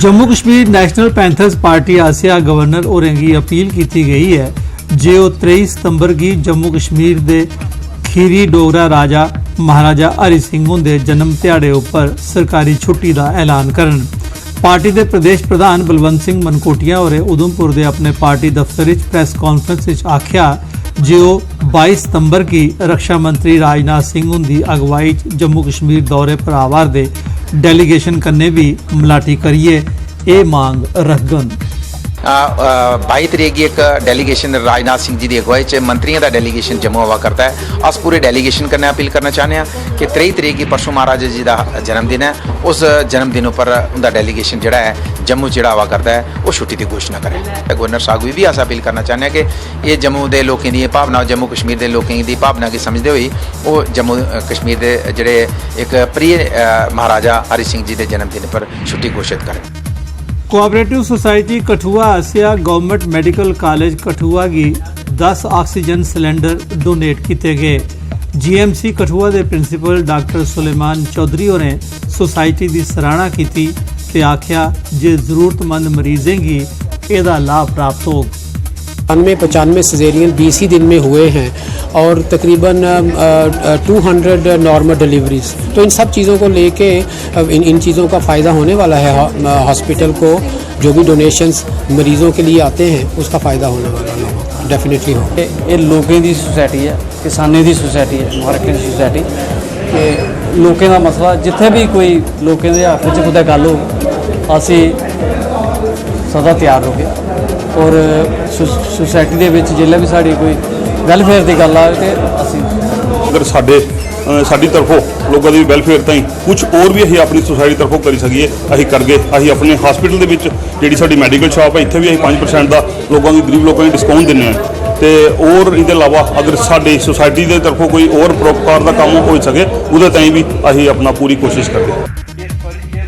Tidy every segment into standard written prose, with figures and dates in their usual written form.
Jammu Kashmir national panthers party आसिया governor होरें गी अपील की गई है जे ओह 23 सितंबर गी जम्मू कश्मीर दे खीरी डोगरा राजा महाराजा हरि सिंह हुंदे जन्म ध्याड़े उपर सरकारी छुट्टी का ऐलान करन। पार्टी के प्रदेश प्रधान बलवंत सिंह मनकोटिया होरें उधमपुर के अपने पार्टी दफ्तर विच प्रैस कॉन्फ्रेंस विच आख्या जे ओह 22 सितंबर की रक्षा मंत्री राजनाथ सिंह हुंदी अगवाई जम्मू कश्मीर दौरे पर आवारदे डेलीगेशन कन्ने भी मलाटी करिए ये मांग रखगन। 22 तरीक की एक डेलीगेशन राजनाथ सिंह जी की अगवाई च मंत्रियों का डेलीगेशन जम्मू आवा करता है। अस पूरे डेलीगेशन करने अपील करना चाहते हैं कि 23 तरीक की परसों महाराजा जी का जन्मदिन है, उस जन्मदिन पर उनका डेलीगेशन जोड़ा है जम्मू जोड़ा आवा करता है वो छुट्टी की घोषणा करें। गवर्नर साहब भी अस अपील करना चाहते हैं कि ये जम्मू के लोगों की भावना, जम्मू कश्मीर के लोगों की भावना की समझते हुए वो जम्मू कश्मीर के जोड़े एक प्रिय महाराजा हरि सिंह जी के जन्मदिन पर छुट्टी घोषित करें। कोऑपरेटिव सोसाइटी कठुआ आसिया गवर्नमेंट मेडिकल कॉलेज कठुआ की 10 ऑक्सीजन सिलेंडर डोनेट किए गए। जीएमसी कठुआ के प्रिंसीपल डॉक्टर सुलेमान चौधरी होरें सोसाइटी की सराहना की ते आख्या जे जरूरतमंद मरीजें की एदा लाभ प्राप्त हो। 95 सिजेरियन 20 ही दिन में हुए हैं और तकरीबन 200 नॉर्मल डिलीवरीज। तो इन सब चीज़ों को लेके इन चीज़ों का फ़ायदा होने वाला है हॉस्पिटल को। जो भी डोनेशंस मरीज़ों के लिए आते हैं उसका फ़ायदा होने वाला है, डेफिनेटली हो। ये लोगों की सोसाइटी है, किसानों की सोसाइटी है, मार्केट की सोसाइटी कि लोगों का मसला जिथे भी कोई लोगों के हक च कुछ गल हो असी सदा तैयार हो गए। और सोसाइटी के जिसले भी साड़ी कोई वैलफेयर की गल आए तो असी अगर साडी तरफों लोगों की वैलफेयर ताईं कुछ और भी असीं अपनी सोसाइटी तरफों करी सकीए असीं करगे। असीं अपने हॉस्पिटल के विच जिहड़ी साडी मैडिकल शॉप है इत्थे भी असीं 5% का लोगों की गरीब लोगों को डिस्काउंट दिंदे हैं। तो और इहदे अलावा अगर साडी सोसाइटी के तरफों कोई और प्रकार का काम हो सके उहदे ताईं भी असीं अपना पूरी कोशिश करगे।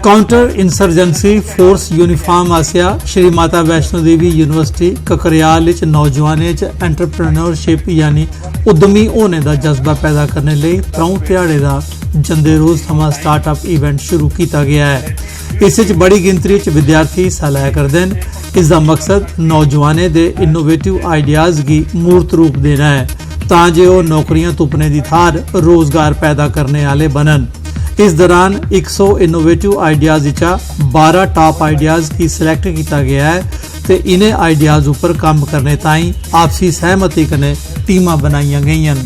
काउंटर इंसरजेंसी फोर्स यूनिफॉर्म आसिया श्री माता वैष्णो देवी यूनिवर्सिटी ककरियाल नौजवानों च एंटरप्रेन्योरशिप यानी उद्यमी होने का जज्बा पैदा करने लिए त्रौं ध्याड़े का जंदे रोज़ थमां स्टार्टअप इवेंट शुरू किया गया है। इस बड़ी गिनतरी च विद्यार्थी हिस्सा लै करदे हैं। इसका मकसद नौजवानों के इनोवेटिव आइडियाज़ की मूर्त रूप देना है तां जे ओह नौकरियां तुपने की थार रोज़गार पैदा करने वाले बनन। इस दौरान 100 इनोवेटिव आइडियाज़ विचा 12 टॉप आइडियाज़ की सिलेक्ट किया गया है तो इन्हें आइडियाज़ उपर काम करने ताईं आपसी सहमति कने टीमां बनाईयां गईयां।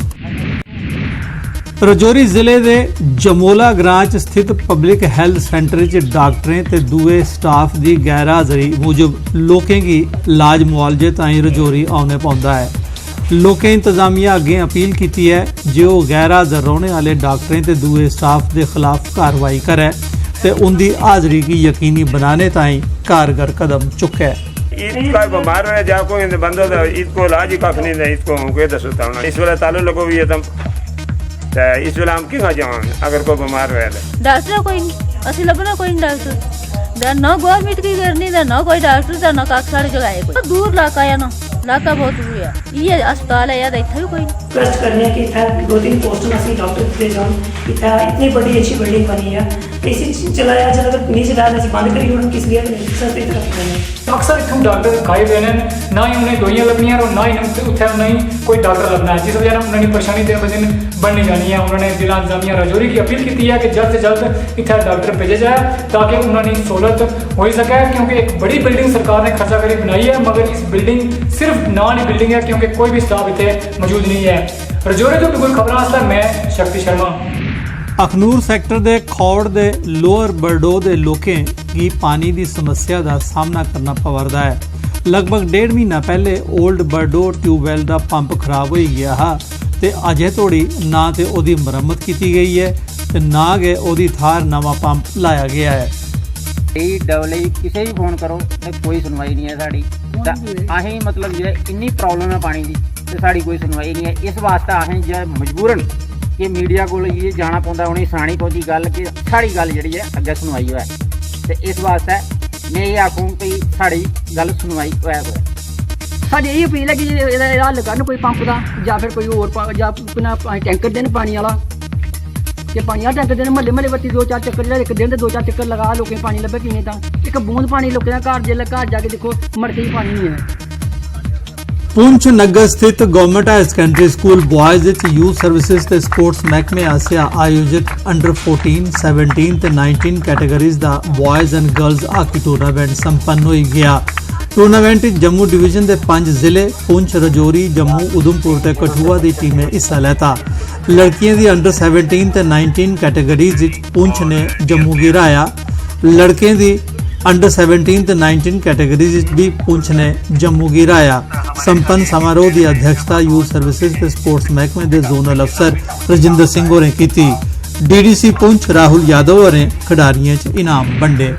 रजौरी जिले के जमोला ग्रां च स्थित पब्लिक हैल्थ सेंटर च डॉक्टरें ते दूए स्टाफ की गैर हाज़री मूजब लोकें की इलाज मुआलजे ताईं रजौरी आने पौंदा है। लोकें इंतजामिया अगे अपील की है जे वो गैर हाज़र रोने वाले डॉक्टरें ते दूए स्टाफ के खिलाफ कार्रवाई करे ते उनकी हाज़री की यकीनी बनाने ताईं कारगर कदम चुके। इसका बीमार है जा कोई बंदो तो इसको इलाज ही काफ़ी नहीं है, इसको हमको दसो तब इस वेले तालु लगो भी तुम इस वेले हम क्यों जाओ अगर कोई बीमार है डॉक्टर कोई असि लभना कोई डॉक्टर ना गवर्नमेंट की करनी ना कोई डॉक्टर ना काक सारे जगह है कोई दूर इलाका है ना इलाका बहुत दूर है ये अस्पताल है यार इतना भी कोई रिक्वेस्ट करने की था 2-3 पोस्टर असं डॉक्टर दे जाओ इतना इतनी बड़ी अच्छी बिल्डिंग बनी है इसी चलाया जब अगर नहीं चला तो बंद करी उन्होंने किस लिए सर अक्सर इतों डॉक्टर खाए हुए हैं ना ही उन्हें दवाइयां लभनियां और ना ही उत्थे नहीं कोई डॉक्टर लभना है जिस वजह से उन्होंने परेशानी दिन ब दिन बढ़नी जानी है। उन्होंने जिला इंतजामिया रजौरी की अपील की है कि जल्द से जल्द इतना डॉक्टर भेजे जाए ताकि उन्होंने सहूलत हो सके क्योंकि एक बड़ी बिल्डिंग सरकार ने खर्चा करी बनाई है मगर इस बिल्डिंग सिर्फ नाम ही बिल्डिंग है क्योंकि कोई भी स्टाफ इतने मौजूद नहीं है। रजौरी तो बिल्कुल खबर आस्ता मैं शक्ति शर्मा। अखनूर सैक्टर के खौड़ के लोअर बरडो के लोकें की पानी की समस्या का सामना करना पवरदा है। लगभग 1.5 महीना पहले ओल्ड बरडो ट्यूबवैल का पंप खराब हो गया हा ते अजे तोड़ी ना तो उसकी मरम्मत की गई है ते ना गए उसकी थार नवा पंप लाया गया है। किसी भी फोन करो तो कोई सुनवाई नहीं है साड़ी अं मतलब जो इन्नी प्रॉब्लम है पानी की तो साड़ी कोई सुनवाई नहीं है। इस वास्ते अं जो मजबूरन कि मीडिया को ये जाना पौंदा उन्हें सुनानी पौंदी गल कि साड़ी गल जी है अगे सुनवाई होए तो इस वास्ते मैं ये आखूँ कि साड़ी गल सुनवाई होए साड़ी यही अपील है कि हल करन कोई पंप का या फिर कोई होर टैंकर देन पानी वाला कि पानी हर टैंकर देने महल्ले महल्ले बत्ती 2-4 चक्कर जेह्ड़ा इक दिन दे 2-4 चक्कर लगा लोकें पानी लब्भे पीने तां इक बूंद पानी लोकें दा घर जेल्लै घर जाके दिक्खो मटके च पानी नहीं है। पुंछ नगर स्थित government higher secondary school boys विच यूथ सर्विसिज ते स्पोर्ट्स महकमे आसेआ आयोजित अंडर 14, 17 ते 19 कैटेगरीज दा boys and girls hockey tournament संपन्न होई गया। टूर्नामेंट जम्मू डिवीजन के 5 जिले पुंछ, रजौरी, जम्मू, उधमपुर ते कठुआ की टीमें हिस्सा लैता। लड़कियों की अंडर 17 ते 19 कैटेगरीज पुंछ ने जम्मू गिराया। लड़के की अंडर 17 ते 19 कैटेगरीज भी पुंछ ने जम्मू गिराया। संपन्न समारोह की अध्यक्षता यूथ सर्विसिज ते स्पोर्ट्स महकमे के जोनल अफसर रजिंदर सिंह होरें की। डीडीसी पुंछ राहुल यादव होरें खिडारियों च इनाम वंडे।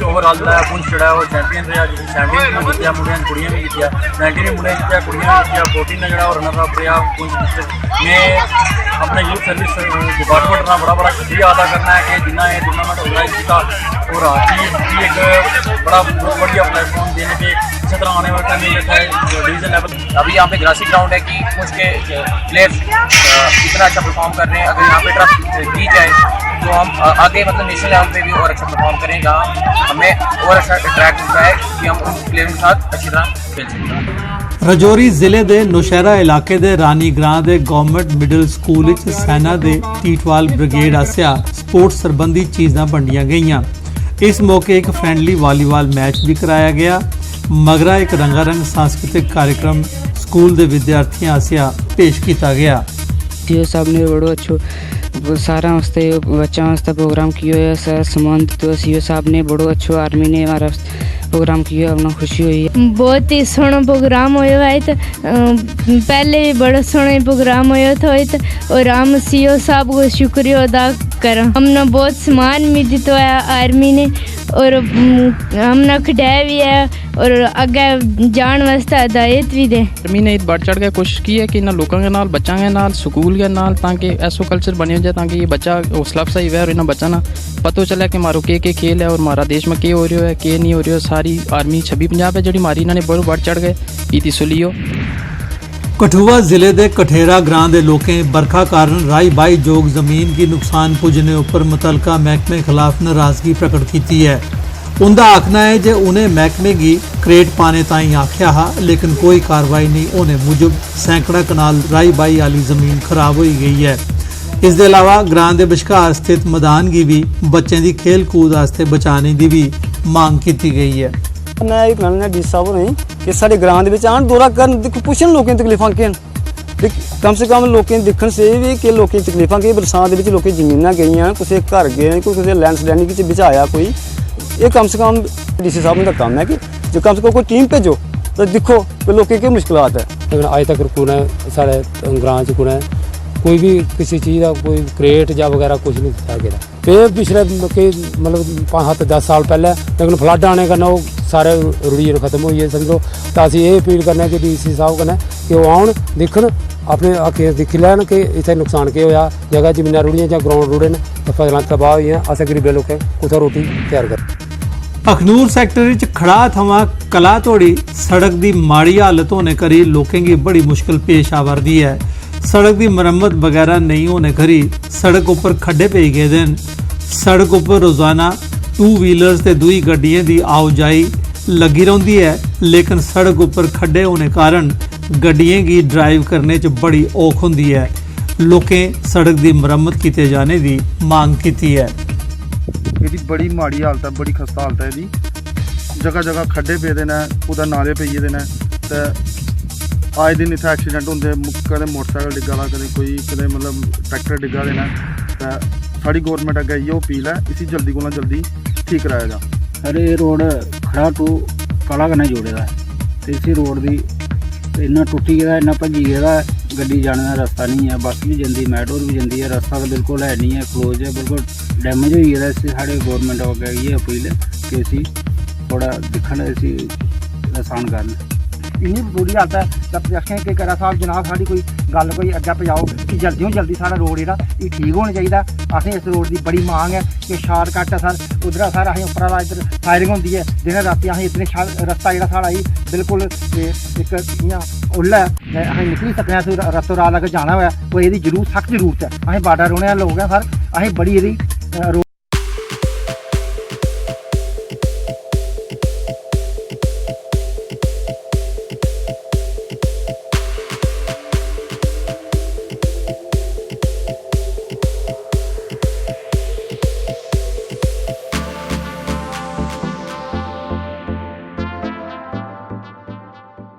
ओवरऑल जो है पुंछ जो है वो चैंपियन रहा, जिसमें 17 में जीतिया मुंडिया ने कुड़ियां भी जीतिया, 19 में मुंडिया जीतिया कुड़ियां भी जीतिया, 14 ने जो रनर अप रहा पुंछ डिस्ट्रिक्ट में। अपने यूथ सर्विस डिपार्टमेंट का बड़ा शुक्रिया अदा करना है कि जिन्ना ये टूर्नामेंट ऑर्गेनाइज किया और हाकी की एक बड़ा बहुत बढ़िया प्लेटफॉर्म देने के इसी तरह आने वाले टाइम में डिवीजन लेवल। अभी यहाँ पे ग्रासी ग्राउंड है कि पुंछ के प्लेयर्स इतना अच्छा परफॉर्म कर रहे हैं। अगर यहाँ पे ट्रफ की जाए तो हम आगे मतलब नेशनल लेवल पे भी और अच्छा परफॉर्म करें, जहाँ हमें और अच्छा ट्रैक मिलता है कि हम उन प्लेयरों के साथ अच्छी तरह खेल सकें। रजौरी जिले के नौशहरा इलाके के रानी ग्रां के गवर्नमेंट मिडल स्कूल विच सेना के टीटवाल ब्रिगेड आसिया स्पोर्ट्स संबंधी चीज़ां वंडियां गईयां। इस मौके एक फ्रेंडली वॉलीबॉल मैच भी कराया गया। मगरा एक रंगारंग सांस्कृतिक कार्यक्रम स्कूल के विद्यार्थियों आसिया पेश किया गया। सीओ साहब ने बड़ो अच्छो सारा वास्ते बच्चों वास्ते प्रोग्राम किया है। सर सम्मान तो सीओ साहब ने बड़ो अच्छो आर्मी ने हमारा प्रोग्राम किया, अपना खुशी हुई है। बहुत ही सोहना प्रोग्राम होया है। तो पहले भी बड़ा सोहना प्रोग्राम होया था और हम सीओ साहब को शुक्रिया अदा करा। हमने बहुत सम्मान भी दिता है आर्मी ने और हमने खिडाया भी है और आगे जान वास्ते हिदायत भी दे। आर्मी ने बढ़ चढ़ के कोशिश की है कि इन्होंने लोगों के नाल बच्चों के नाल स्कूल के नाल ताकि ऐसा कल्चर बने जाए ताकि ये बच्चा हौसला अफजाई हुआ और इन्हें बच्चा ना पता चला कि मारो के खेल है और हमारा देश में के हो रहा है के नहीं हो रहा है। सारी आर्मी 26 पंजाब है जी मारी इन्होंने बहुत बढ़ चढ़ गए ईती सुलियो। कठुआ जिले के कठेरा ग्रां के लोगों बरखा कारण राई बाई जोग जमीन की नुकसान पुजने उपर मुतलका महकमे खिलाफ नाराजगी प्रकट की है। उनका आखना है कि उन्हें महकमे की क्रेट पाने ताई आख्या हा लेकिन कोई कार्रवाई नहीं होने मूजब सैकड़ा कनाल राई बाई वाली जमीन खराब हो गई है। इस दे अलावा ग्रां के विचकार स्थित मैदान की भी बच्चों की खेल कूद वास्ते बचाने की भी मांग की गई है। मैं एक कहना डी साहब नहीं कि साढ़े ग्रां दे आन दौरा कर देखो पुछन लोगों तकलीफा के कम से कम लोगों दिखने से भी कि लोगों तकलीफा के बरसात के लोग जमीन गई किसी घर गए कोई किसी लैंडस्लाइडिंग बचाया कोई ये कम से कम डीसी साहब का काम है कि जो कम से कम कोई टीम भेजो तो देखो कि लोगों की मुश्किलात है। लेकिन अज तक कुने साढ़े ग्रां च कुने कोई भी किसी चीज़ का कोई क्रेट या वगैरह कुछ नहीं दिया गया। फिर पिछले मतलब 5-10 साल पहले लेकिन फ्लड आने कन्नै वो सारे रुड़ियै खत्म हो गए समझो। तो असीं ये अपील करने कि डीसी साहब कन्नै कि वो आउन दिक्खन अपने अक्खीं दिक्खी लैन कि इत्थै नुकसान केह् होया, जगह जमीनां रुड़ियां जां ग्राउंड रुड़े न, फसलां तबाह होइयां, असें गरीबें लोकें कुत्थै रोटी तैयार कर। अखनूर सैक्टर विच खड़ा थमां कला तोड़ी सड़क की माड़ी हालत होने करी लोगों की बड़ी मुश्किल पेश आवर्दी है। सड़क की मरम्मत वगैरह नहीं होने करी सड़क उपर खड्डे पे गए दिन। सड़क उपर रोजाना 2 व्हीलर्स ते दूई गड्डियां की आओ जाई लगी रही है लेकिन सड़क उपर खड्डे होने कारण गड्डियां की ड्राइव करने च बड़ी औख होंदी है। लोकें सड़क की मरम्मत किए जाने की मांग की है। ਇਹਦੀ ਬੜੀ ਮਾੜੀ ਹਾਲਤ ਹੈ, ਬੜੀ ਖਸਤਾ ਹਾਲਤ ਹੈ ਇਹਦੀ। ਜਗ੍ਹਾ ਜਗ੍ਹਾ ਖੱਡੇ ਪਏ ਦੇ ਨੇ, ਉਹਦਾ ਨਾਲੇ ਪਈਏ ਦੇ ਨੇ ਤੇ ਆਏ ਦਿਨ ਇੱਥੇ ਐਕਸੀਡੈਂਟ ਹੁੰਦੇ, ਕਦੇ ਮੋਟਰਸਾਈਕਲ ਡਿੱਗਾ ਲਾ, ਕਦੇ ਮਤਲਬ ਟਰੈਕਟਰ ਡਿੱਗਾ ਦੇਣਾ। ਤੇ ਸਾਡੀ ਗੌਰਮੈਂਟ ਅੱਗੇ ਇਹੋ ਅਪੀਲ ਹੈ इसी जल्दी कोला जल्दी ठीक कराया जा। अरे रोड खड़ा टू काला कन्नै जोड़े दा ते इसी रोड दी इन्ना टुटी गेदा, इन्ना भज्जी गेदा, गड्डी जाने का रास्ता नहीं है। बस भी जंदी, मैटाडोर भी जंदी है, रास्ता तो बिल्कुल है नहीं है, क्लोज है, बिल्कुल डैमेज हो गेदा। इसी साढ़े गौरमेंट अग्गे ये अपील है कि इसी थोड़ा दिक्खन, इसी आसान करन। इन्नी बुरी हालत है। जब आखें कि करा साहब जनाब साड़ी कोई गल कोई अग्गै पजाओ कि जल्दी जल्दी साढ़ा रोड जेह्ड़ा एह् ठीक होना चाहिए। असें इस रोड की बड़ी मांग है कि शार्टकट है सर, उद्धरा सर असें उप्परा इधर फायरिंग होंदी है दिन राती, असें इतने रस्ता जेह्ड़ा साढ़ा बिल्कुल इक इ'यां उल्ला ऐ, असें निकली सकने आं रस्तों रात अगर जाना होऐ कोई एह्दी जरूर सख्त जरूरत है। असें बार्डर रौह्ने आह्ले लोग हैं सर, असें बड़ी एह्दी